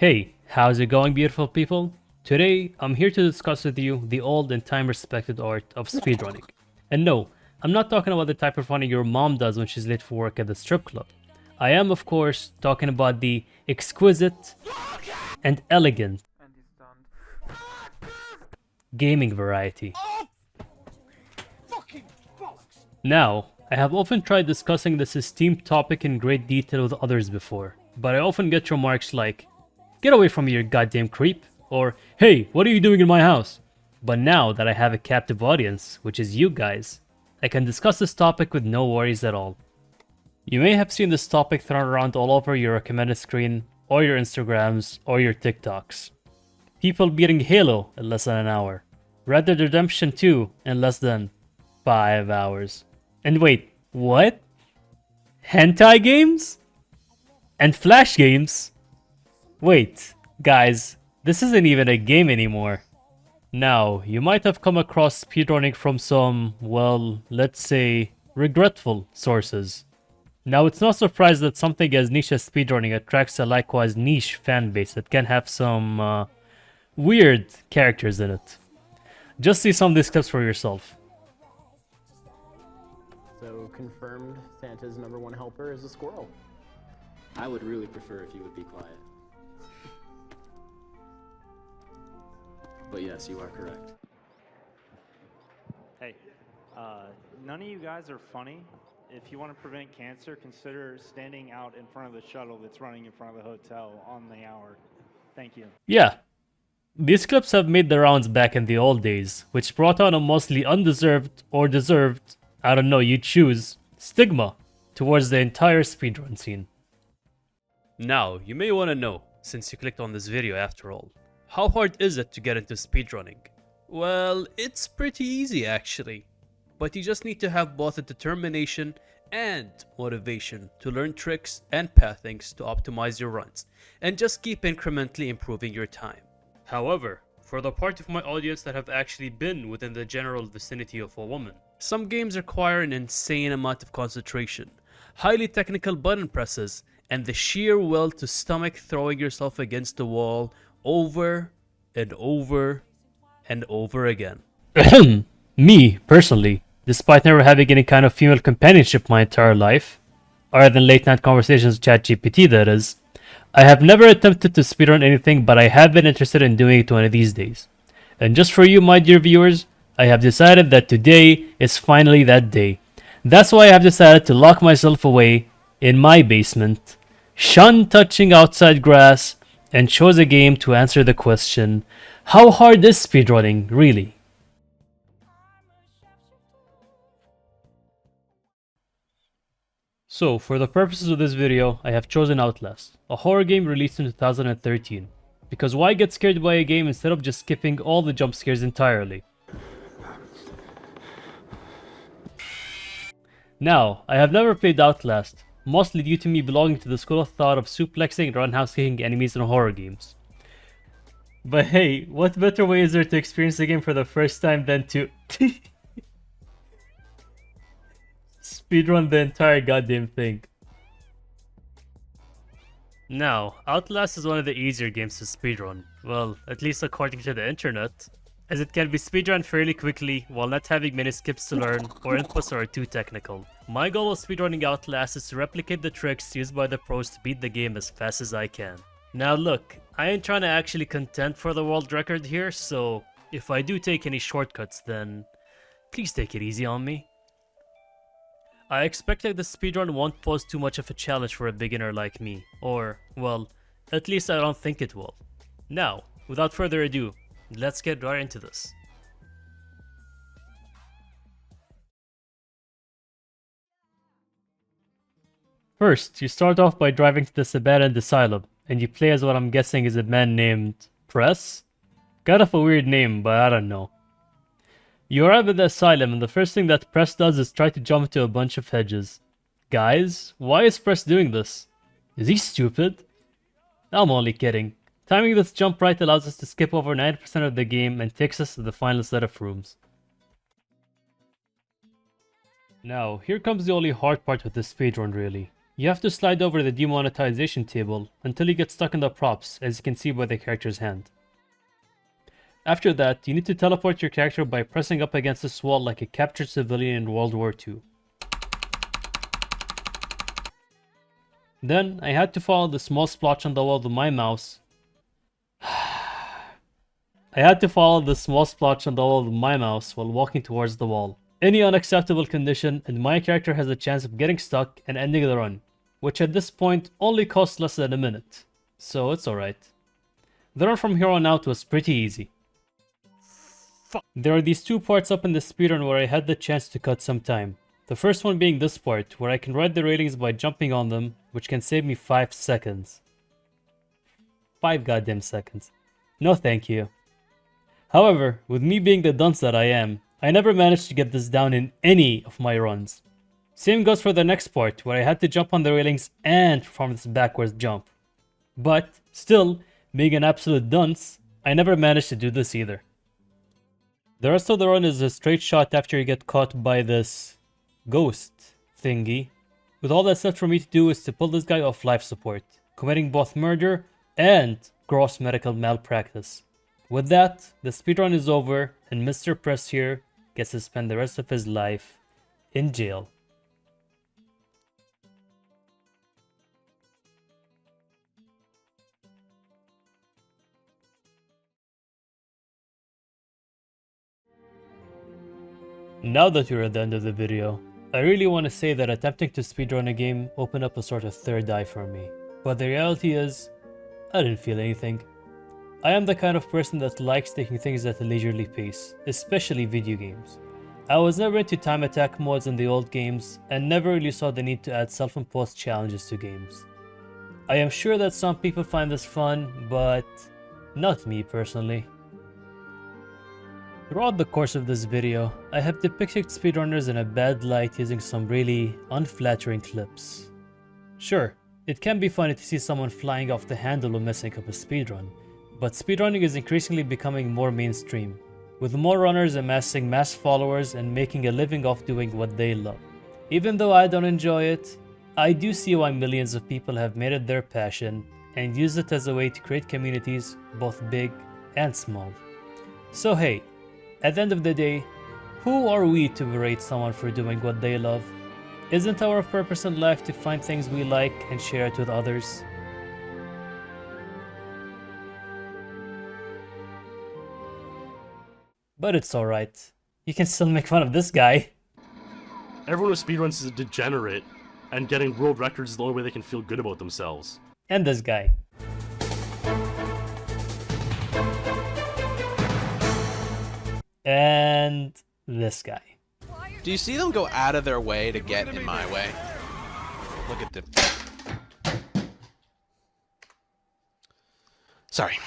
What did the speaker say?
Hey, how's it going, beautiful people? Today, I'm here to discuss with you the old and time-respected art of speedrunning. And no, I'm not talking about the type of running your mom does when she's late for work at the strip club. I am, of course, talking about the exquisite and elegant gaming variety. Now, I have often tried discussing this esteemed topic in great detail with others before, but I often get remarks like, "Get away from me, you goddamn creep," or "Hey, what are you doing in my house?" But now that I have a captive audience, which is you guys, I can discuss this topic with no worries at all. You may have seen this topic thrown around all over your recommended screen, or your Instagrams, or your TikToks. People beating Halo in less than an hour. Red Dead Redemption 2 in less than 5 hours. And wait, what? Hentai games? And Flash games? Wait, guys, this isn't even a game anymore. Now, you might have come across speedrunning from some, well, let's say, regretful sources. Now, it's no surprise that something as niche as speedrunning attracts a likewise niche fanbase that can have some, weird characters in it. Just see some of these clips for yourself. So, confirmed Santa's #1 helper is a squirrel. I would really prefer if you would be quiet. But yes, you are correct. Hey, none of you guys are funny. If you want to prevent cancer, consider standing out in front of the shuttle that's running in front of the hotel on the hour. Thank you. Yeah, these clips have made the rounds back in the old days, which brought on a mostly undeserved or deserved, I don't know, you choose, stigma towards the entire speedrun scene. Now, you may want to know, since you clicked on this video after all, how hard is it to get into speedrunning? Well, it's pretty easy actually, but you just need to have both a determination and motivation to learn tricks and pathings to optimize your runs, and just keep incrementally improving your time. However, for the part of my audience that have actually been within the general vicinity of a woman, some games require an insane amount of concentration, highly technical button presses, and the sheer will to stomach throwing yourself against the wall over and over and over again. Me, personally, despite never having any kind of female companionship my entire life, other than late night conversations with ChatGPT that is, I have never attempted to speedrun anything, but I have been interested in doing it one of these days. And just for you, my dear viewers, I have decided that today is finally that day. That's why I have decided to lock myself away in my basement, shun touching outside grass, and chose a game to answer the question, how hard is speedrunning, really? So, for the purposes of this video, I have chosen Outlast, a horror game released in 2013. Because why get scared by a game instead of just skipping all the jump scares entirely? Now, I have never played Outlast, mostly due to me belonging to the school of thought of suplexing and roundhouse kicking enemies in horror games. But hey, what better way is there to experience the game for the first time than to speedrun the entire goddamn thing? Now, Outlast is one of the easier games to speedrun, well, at least according to the internet, as it can be speedrun fairly quickly while not having many skips to learn or inputs that are too technical. My goal of speedrunning Outlast is to replicate the tricks used by the pros to beat the game as fast as I can. Now look, I ain't trying to actually contend for the world record here, so if I do take any shortcuts then please take it easy on me. I expect that the speedrun won't pose too much of a challenge for a beginner like me, or, well, at least I don't think it will. Now, without further ado, let's get right into this. First, you start off by driving to this abandoned asylum, and you play as what I'm guessing is a man named Press? Kind of a weird name, but I don't know. You arrive at the asylum, and the first thing that Press does is try to jump into a bunch of hedges. Guys, why is Press doing this? Is he stupid? I'm only kidding. Timing this jump right allows us to skip over 90% of the game and takes us to the final set of rooms. Now, here comes the only hard part with this speedrun really. You have to slide over the demonetization table until you get stuck in the props, as you can see by the character's hand. After that, you need to teleport your character by pressing up against this wall like a captured civilian in World War II. Then, I had to follow the small splotch on the wall with my mouse. While walking towards the wall. Any unacceptable condition, and my character has a chance of getting stuck and ending the run, which at this point only costs less than a minute, so it's alright. The run from here on out was pretty easy. There are these two parts up in the speedrun where I had the chance to cut some time. The first one being this part, where I can ride the railings by jumping on them, which can save me 5 seconds. 5 goddamn seconds. No thank you. However, with me being the dunce that I am, I never managed to get this down in any of my runs. Same goes for the next part, where I had to jump on the railings and perform this backwards jump. But, still, being an absolute dunce, I never managed to do this either. The rest of the run is a straight shot after you get caught by this ghost thingy, with all that's left for me to do is to pull this guy off life support, committing both murder and gross medical malpractice. With that, the speedrun is over, and Mr. Press here gets to spend the rest of his life in jail. Now that you're at the end of the video, I really want to say that attempting to speedrun a game opened up a sort of third eye for me. But the reality is, I didn't feel anything. I am the kind of person that likes taking things at a leisurely pace, especially video games. I was never into time attack modes in the old games, and never really saw the need to add self-imposed challenges to games. I am sure that some people find this fun, but not me personally. Throughout the course of this video, I have depicted speedrunners in a bad light using some really unflattering clips. Sure, it can be funny to see someone flying off the handle when messing up a speedrun, but speedrunning is increasingly becoming more mainstream, with more runners amassing mass followers and making a living off doing what they love. Even though I don't enjoy it, I do see why millions of people have made it their passion and use it as a way to create communities, both big and small. So hey, at the end of the day, who are we to berate someone for doing what they love? Isn't our purpose in life to find things we like and share it with others? But it's alright. You can still make fun of this guy. Everyone who speedruns is a degenerate, and getting world records is the only way they can feel good about themselves. And this guy. And this guy. Do you see them go out of their way to get in my way? Look at them. Sorry.